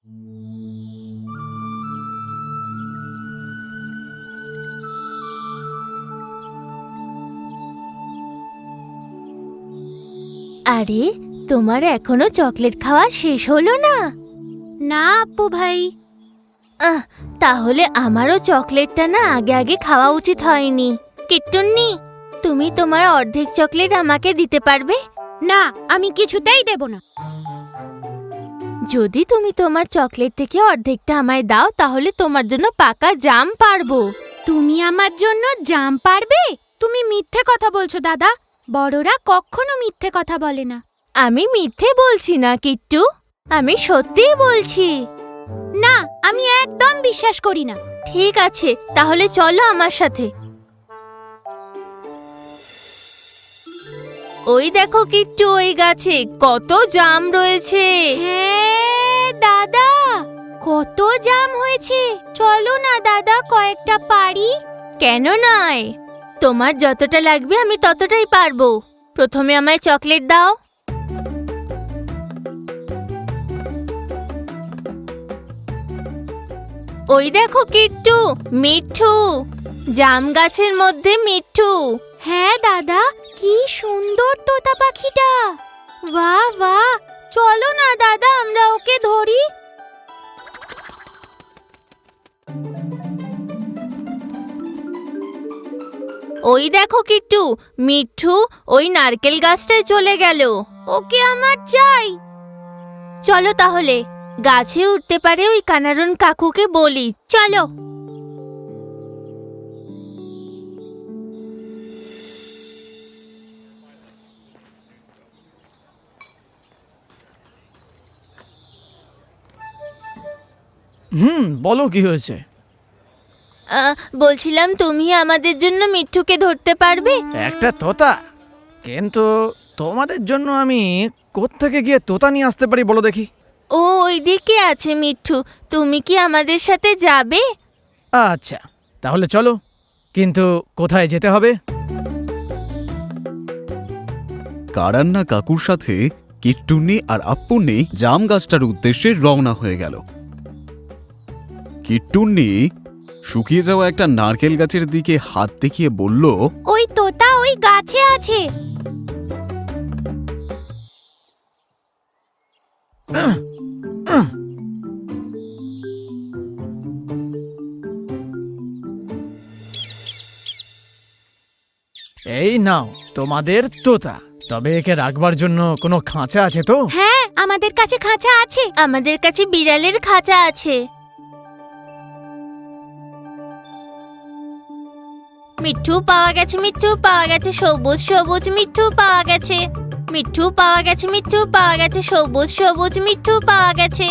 আরে, তোমার এখনো চকলেট খাওয়া শেষ হলো না? না আপু ভাই। তাহলে আমারও চকলেটটা না আগে আগে খাওয়া উচিত হয়নি। কিট্টুন্নি, তুমি তোমার অর্ধেক চকলেট আমাকে দিতে পারবে? না, আমি কিছুতেই দেব না। যদি তুমি তোমার চকলেট থেকে অর্ধেকটা আমায় দাও তাহলে তোমার জন্য পাকা জাম পারবো। তুমি আমার জন্য জাম পারবে? তুমি মিথ্যে কথা বলছো দাদা। বড়রা কখনো মিথ্যে কথা বলে না। আমি মিথ্যে বলছি না কিট্টু, আমি সত্যিই বলছি। না, আমি একদম বিশ্বাস করি না। ঠিক আছে, তাহলে চলো আমার সাথে। ওই দেখো কিট্টু, ওই গাছে কত জাম রয়েছে। হ্যাঁ দাদা, কত জাম হয়েছে। চলো না দাদা, কয়েকটা পারি। কেন নয়, তোমার যতটা লাগবে আমি ততটাই পারবো। প্রথমে আমায় চকলেট দাও। ওই দেখো কিট্টু, মিঠু, জাম গাছের মধ্যে মিঠু। হ্যাঁ দাদা, কি সুন্দর তোতা পাখিটা। বাহ বাহ, চলো না দাদা আমরা ওকে ধরি। ওই দেখো কিট্টু, মিঠু ওই নারকেল গাছটায় চলে গেল। ওকে আমার চাই। চলো তাহলে, গাছে উঠতে পারে ওই কানারুন কাকুকে বলি। চলো। বলো কি হয়েছে? বলছিলাম তুমি আমাদের জন্য মিঠুকে ধরতে পারবে? একটা তোতা? কিন্তু তোমাদের জন্য আমি কোত্থেকে গিয়ে তোতা নিয়ে আসতে পারি বলো দেখি? ও ওইদিকে আছে মিঠু, তুমি কি আমাদের সাথে যাবে? আচ্ছা, তাহলে চলো। কিন্তু কোথায় যেতে হবে? কারান্না কাকুর সাথে কিট্টুন্নি আর আপ্পুন্নি জাম গাছটার উদ্দেশ্যে রওনা হয়ে গেল। কিট্টুন্নি শুকিয়ে যাওয়া একটা নারকেল গাছের দিকে হাত দেখিয়ে বলল, ওই তোতা ওই গাছে আছে। এই নাও তোমাদের তোতা। তবে একে রাখবার জন্য কোনো খাঁচা আছে তো? হ্যাঁ, আমাদের কাছে খাঁচা আছে। আমাদের কাছে বিড়ালের খাঁচা আছে। মিঠু পাওয়া গেছে, মিঠু পাওয়া গেছে, সবুজ সবুজ মিঠু পাওয়া গেছে। মিঠু পাওয়া গেছে, মিঠু পাওয়া গেছে, সবুজ সবুজ মিঠু পাওয়া গেছে।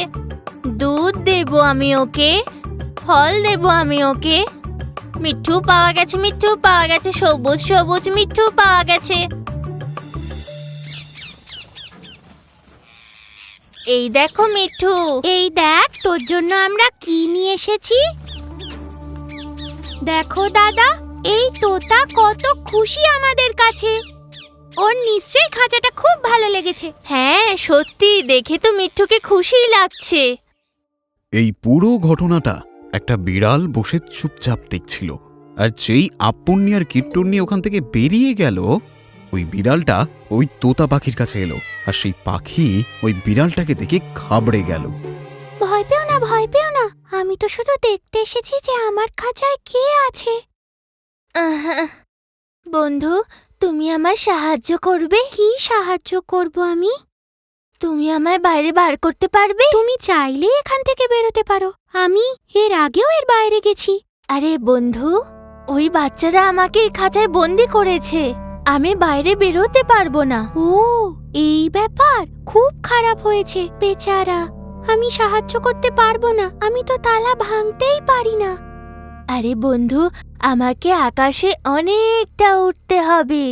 দুধ দেব আমি ওকে, ফল দেব আমি ওকে। মিঠু পাওয়া গেছে, মিঠু পাওয়া গেছে, সবুজ সবুজ মিঠু পাওয়া গেছে। এই দেখো মিঠু। এই দেখ তোর জন্য আমরা কি নিয়ে এসেছি। দেখো দাদা, এই তোতা কত খুশি আমাদের কাছে। ওর নিশ্চয়ই খাঁচাটা খুব ভালো লেগেছে। হ্যাঁ সত্যি, দেখে তো মিঠুকে খুশিই লাগছে। এই পুরো ঘটনাটা একটা বিড়াল বসে চুপচাপ দেখছিল। আর যেই আপ্পুন্নি আর কিট্টুন্নি ওখান থেকে বেরিয়ে গেল, ওই বিড়ালটা ওই তোতা পাখির কাছে এলো। আর সেই পাখি ওই বিড়ালটাকে দেখে ঘাবড়ে গেল। ভয় পেও না, ভয় পেও না। আমি তো শুধু দেখতে এসেছি যে আমার খাঁচায় কে আছে। বন্ধু, তুমি আমার সাহায্য করবে? কি সাহায্য করব আমি? তুমি আমায় বাইরে বার করতে পারবে? তুমি চাইলেই এখান থেকে বেরোতে পারো। আমি এর আগেও এর বাইরে গেছি। আরে বন্ধু, ওই বাচ্চারা আমাকে এই খাঁচায় বন্দি করেছে। আমি বাইরে বেরোতে পারবো না। ও, এই ব্যাপার খুব খারাপ হয়েছে বেচারা। আমি সাহায্য করতে পারবো না, আমি তো তালা ভাঙতেই পারি না। আরে বন্ধু, আমাকে আকাশে অনেকটা উঠতে হবে।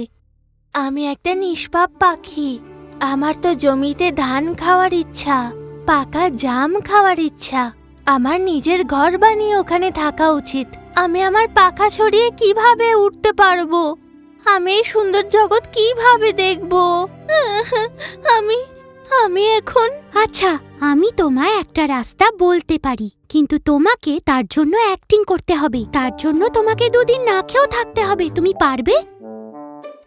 আমি একটা নিষ্পাপ পাখি। আমার তো জমিতে ধান খাওয়ার ইচ্ছা, পাকা জাম খাওয়ার ইচ্ছা। আমার নিজের ঘর বানিয়ে ওখানে থাকা উচিত। আমি আমার পাখা ছড়িয়ে কিভাবে উঠতে পারবো? আমি এই সুন্দর জগৎ কিভাবে দেখবো? আমি আমি এখন আচ্ছা, আমি তোমায় একটা রাস্তা বলতে পারি, কিন্তু তোমাকে তার জন্য অ্যাক্টিং করতে হবে। তার জন্য তোমাকে 2 দিন না খেয়েও থাকতে হবে। তুমি পারবে?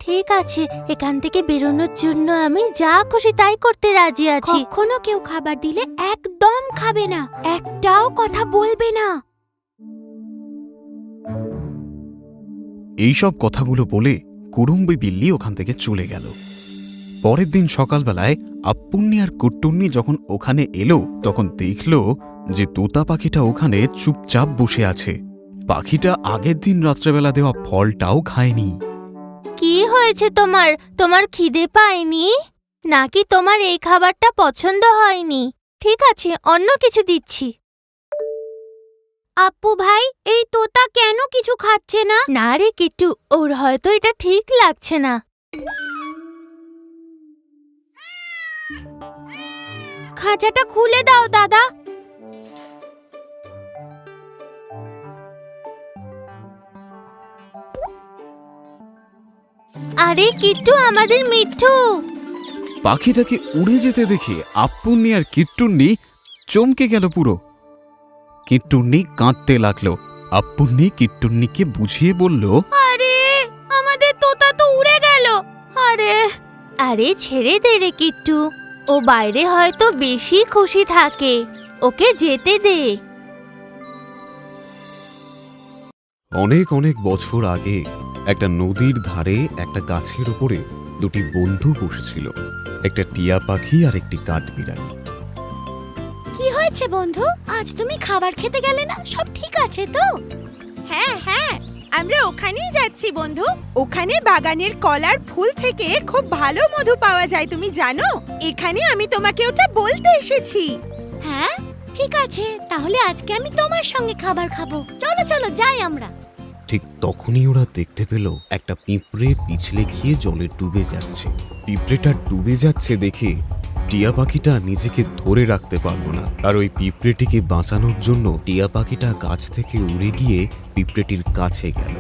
ঠিক আছে, এখান থেকে বেরোনোর জন্য আমি যা খুশি তাই করতে রাজি আছি। কখনো কেউ খাবার দিলে একদম খাবে না, একটাও কথা বলবে না। এইসব কথাগুলো বলে কুড়ুম্বি বিল্লি ওখান থেকে চলে গেল। পরের দিন সকালবেলায় আপ্পুন্নি আর কুট্টুন্নি যখন ওখানে এলো তখন দেখল যে তোতা পাখিটা ওখানে চুপচাপ বসে আছে। পাখিটা আগের দিন রাত্রেবেলা দেওয়া ফলটাও খায়নি। কি হয়েছে তোমার? তোমার খিদে পায়নি নাকি তোমার এই খাবারটা পছন্দ হয়নি? ঠিক আছে, অন্য কিছু দিচ্ছি। আপ্পু ভাই, এই তোতা কেন কিছু খাচ্ছে না? না রে কিট্টু, ওর হয়তো এটা ঠিক লাগছে না। খাঁচাটা খুলে দাও দাদা। আরে কিট্টু, আমাদের মিঠু। পাখিটাকে উড়ে যেতে দেখে আপ্পুন্নি আর কিট্টুন্নি চমকে গেল পুরো। কিট্টুন্নি কাঁদতে লাগলো। আপ্পুন্নি কিট্টুন্নিকে বুঝিয়ে বলল, আরে, আমাদের তোতা তো উড়ে গেল। আরে আরে ছেড়ে দে রে কিট্টু, ও বাইরে হয়তো বেশি খুশি থাকে, ওকে যেতে দে। অনেক অনেক বছর আগে একটা নদীর ধারে একটা গাছের উপরে 2টি বন্ধু বসেছিল, একটা টিয়া পাখি আর একটি কাঠবিড়ালি। কি হয়েছে বন্ধু? আজ তুমি খাবার খেতে গেলে না? সব ঠিক আছে তো? হ্যাঁ হ্যাঁ, আমরা ওখানেই যাচ্ছি বন্ধু। ওখানে বাগানের কলার ফুল থেকে খুব ভালো মধু পাওয়া যায়, তুমি জানো? এখানে আমি তোমাকে ওটা বলতে এসেছি। হ্যাঁ, ঠিক আছে, তাহলে আজকে আমি তোমার সঙ্গে খাবার খাবো। চলো চলো যাই আমরা। ঠিক তখনই ওরা দেখতে পেল একটা পিঁপড়ে পিছলে গিয়ে জলে ডুবে যাচ্ছে। পিঁপড়েটা ডুবে যাচ্ছে দেখে টিয়া পাখিটা নিজেকে ধরে রাখতে পারল না, আর ওই পিঁপড়েটিকে বাঁচানোর জন্য টিয়া পাখিটা গাছ থেকে উড়ে গিয়ে পিঁপড়েটির কাছে গেল।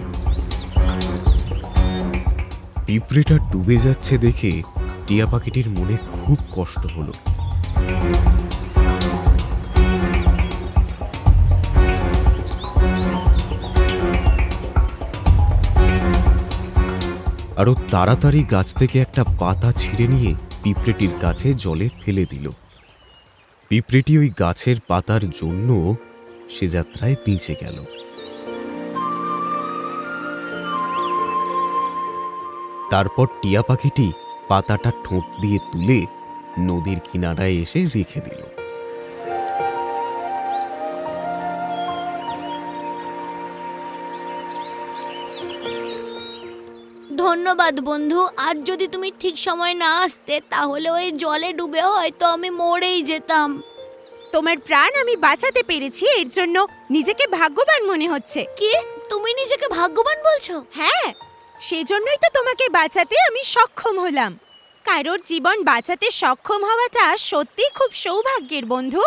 পিঁপড়েটা ডুবে যাচ্ছে দেখে টিয়া পাখিটির মনে খুব কষ্ট হলো। আরো তাড়াতাড়ি গাছ থেকে একটা পাতা ছিঁড়ে নিয়ে পিঁপড়েটির কাছে জলে ফেলে দিল। পিঁপড়েটি ওই গাছের পাতার জন্য সে যাত্রায় পিঁচে গেল। তারপর টিয়া পাখিটি পাতাটা ঠোঁট দিয়ে তুলে নদীর কিনারায় এসে রেখে দিল। ধন্যবাদ বন্ধু। আজ যদি তুমি ঠিক সময় না আসতে তাহলে ওই জলে ডুবে হয়তো আমি মরেই যেতাম। তোমার প্রাণ আমি বাঁচাতে পেরেছি, এর জন্য নিজেকে ভাগ্যবান মনে হচ্ছে। কি? তুমি নিজেকে ভাগ্যবান বলছো? হ্যাঁ, সেজন্যই তো তোমাকে বাঁচাতে আমি সক্ষম হলাম। কারোর জীবন বাঁচাতে সক্ষম হওয়াটা সত্যি খুব সৌভাগ্যের বন্ধু।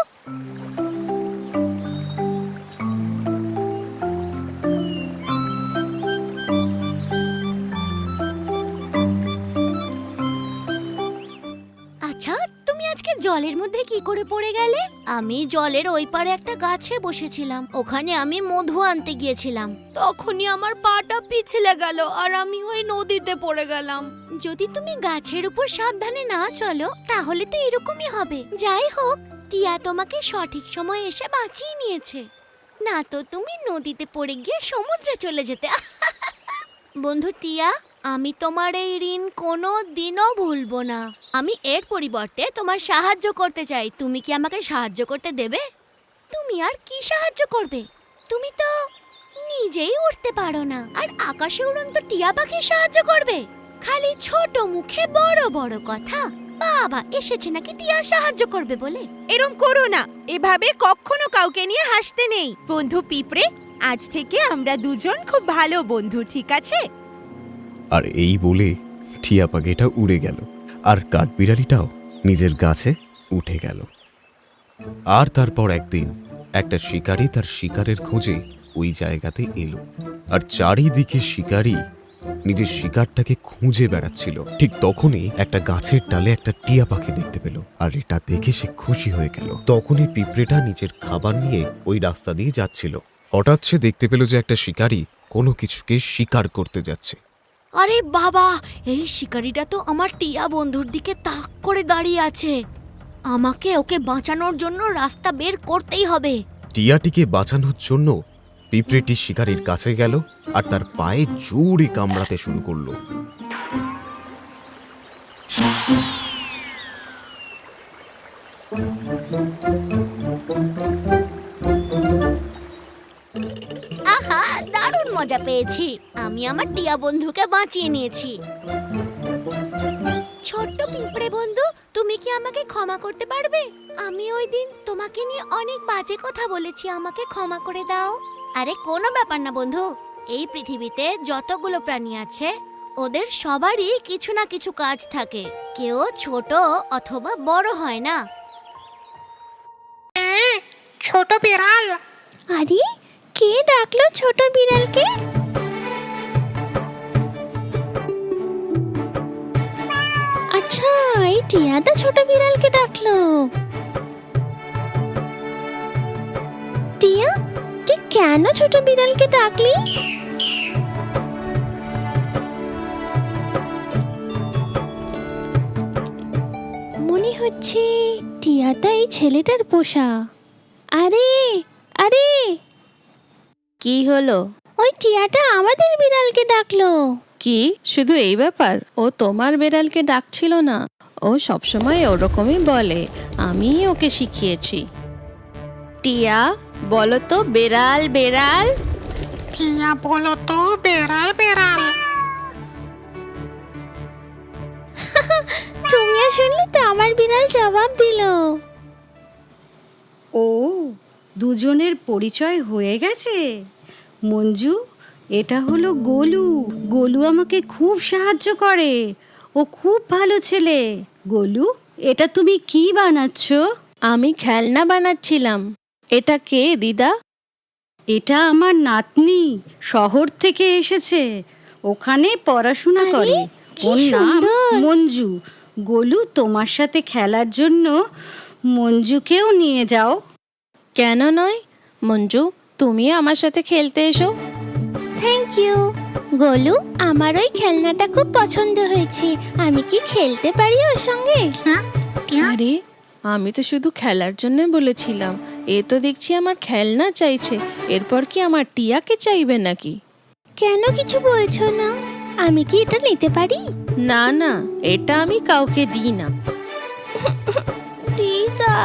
আচ্ছা, তুমি আজকে জলের মধ্যে কি করে পড়ে গেলে? আমি জলের ওই পারে একটা গাছে বসেছিলাম, ওখানে আমি মধু আনতে গিয়েছিলাম। তখনই আমার পাটা পিছলে গেল আর আমি ওই নদীতে পড়ে গেলাম। যদি তুমি গাছের উপর সাবধানে না চলো তাহলে তো এরকমই হবে। যাই হোক, টিয়া তোমাকে সঠিক সময় এসে বাঁচিয়ে নিয়েছে, না তো তুমি নদীতে পড়ে গিয়ে সমুদ্রে চলে যেতে। বন্ধু টিয়া, আমি তোমার এই ঋণ কোনো দিনও ভুলবো না। আমি এর পরিবর্তে তোমার সাহায্য করতে চাই। তুমি কি আমাকে সাহায্য করতে দেবে? তুমি আর কি সাহায্য করবে? তুমি তো নিজেই উঠতে পারো না, আর আকাশে উড়ন্ত টিয়া পাখি সাহায্য করবে? খালি ছোট মুখে বড় বড় কথা। বাবা এসেছে নাকি টিয়ার সাহায্য করবে বলে। এরম করো না, এভাবে কখনো কাউকে নিয়ে হাসতে নেই। বন্ধু পিঁপড়ে, আজ থেকে আমরা দুজন খুব ভালো বন্ধু, ঠিক আছে? আর এই বলে টিয়া পাখিটা উড়ে গেল, আর কাঠবিড়ালিটাও নিজের গাছে উঠে গেল। আর তারপর একদিন একটা শিকারী তার শিকারের খোঁজে ওই জায়গাতে এলো, আর চারিদিকে শিকারী নিজের শিকারটাকে খুঁজে বেড়াচ্ছিল। ঠিক তখনই একটা গাছের ডালে একটা টিয়া পাখি দেখতে পেল, আর এটা দেখে সে খুশি হয়ে গেল। তখনই পিঁপড়েটা নিজের খাবার নিয়ে ওই রাস্তা দিয়ে যাচ্ছিল। হঠাৎ সে দেখতে পেল যে একটা শিকারী কোনো কিছুকে শিকার করতে যাচ্ছে। আরে বাবা, এই শিকারিটা তো আমার টিয়া বন্ধুর দিকে তাক করে দাঁড়িয়ে আছে। আমাকে ওকে বাঁচানোর জন্য রাস্তা বের করতেই হবে। টিয়াটিকে বাঁচানোর জন্য পিঁপড়েটি শিকারীর কাছে গেল আর তার পায়ে জোরে কামড়াতে শুরু করলো। আহা, দারুণ মজা পেয়েছি। আমি আমার টিয়া বন্ধুকে বাঁচিয়ে নিয়েছি। ছোট্ট পিঁপড়ে বন্ধু, তুমি কি আমাকে ক্ষমা করতে পারবে? আমি ওই দিন তোমাকে নিয়ে অনেক বাজে কথা বলেছি, আমাকে ক্ষমা করে দাও। আরে কোনো ব্যাপার না বন্ধু, এই পৃথিবীতে যতগুলো প্রাণী আছে ওদের সবারই কিছু না কিছু কাজ থাকে। কেউ ছোট অথবা বড় হয় না। ছোট বিড়াল। আরে কে ডাকলো ছোট বিড়ালকে? আচ্ছা, এই টিয়াটা ছোট বিড়ালকে ডাকলো। টিয়া, তুই কেন ছোট বিড়ালকে ডাকলি? মনে হচ্ছে টিয়াটা এই ছেলেটার পোষা। আরে আরে, কি হলো? ওই টিয়াটা আমাদের বিড়ালকে ডাকলো। কি শুধু এই ব্যাপার? ও তোমার বেড়ালকে ডাকছিল না? ও সবসময় ওরকমই বলে, আমি ওকে শিখিয়েছি। টিয়া, বলো তো বেড়াল বেড়াল। টিয়া বলো তো বেড়াল বেড়াল। তুমি শুনলে তো আমার বিড়াল জবাব দিল। ও, দুজনের পরিচয় হয়ে গেছে। মঞ্জু, এটা হলো গোলু। গোলু আমাকে খুব সাহায্য করে, ও খুব ভালো ছেলে। গোলু, এটা তুমি কি বানাচ্ছ? আমি খেলনা বানাচ্ছিলাম। এটা কে দিদা? এটা আমার নাতনি, শহর থেকে এসেছে, ওখানে পড়াশোনা করে। কি ওর নাম সুন্দর। মঞ্জু। গোলু, তোমার সাথে খেলার জন্য মঞ্জুকেও নিয়ে যাও। কেন নয়? মঞ্জু, তুমি আমার সাথে খেলতে এসো। থ্যাংক ইউ গোলু, আমার ওই খেলনাটা খুব পছন্দ হয়েছে। আমি কি খেলতে পারি ওর সঙ্গে? আরে, আমি তো শুধু খেলার জন্য বলেছিলাম। এ তো দেখছি আমার খেলনা চাইছে। এরপর কি আমার টিয়াকে চাইবে নাকি? কেন কিছু বলছো না? আমি কি এটা নিতে পারি? না না, এটা আমি কাউকে দিই না। দিদা।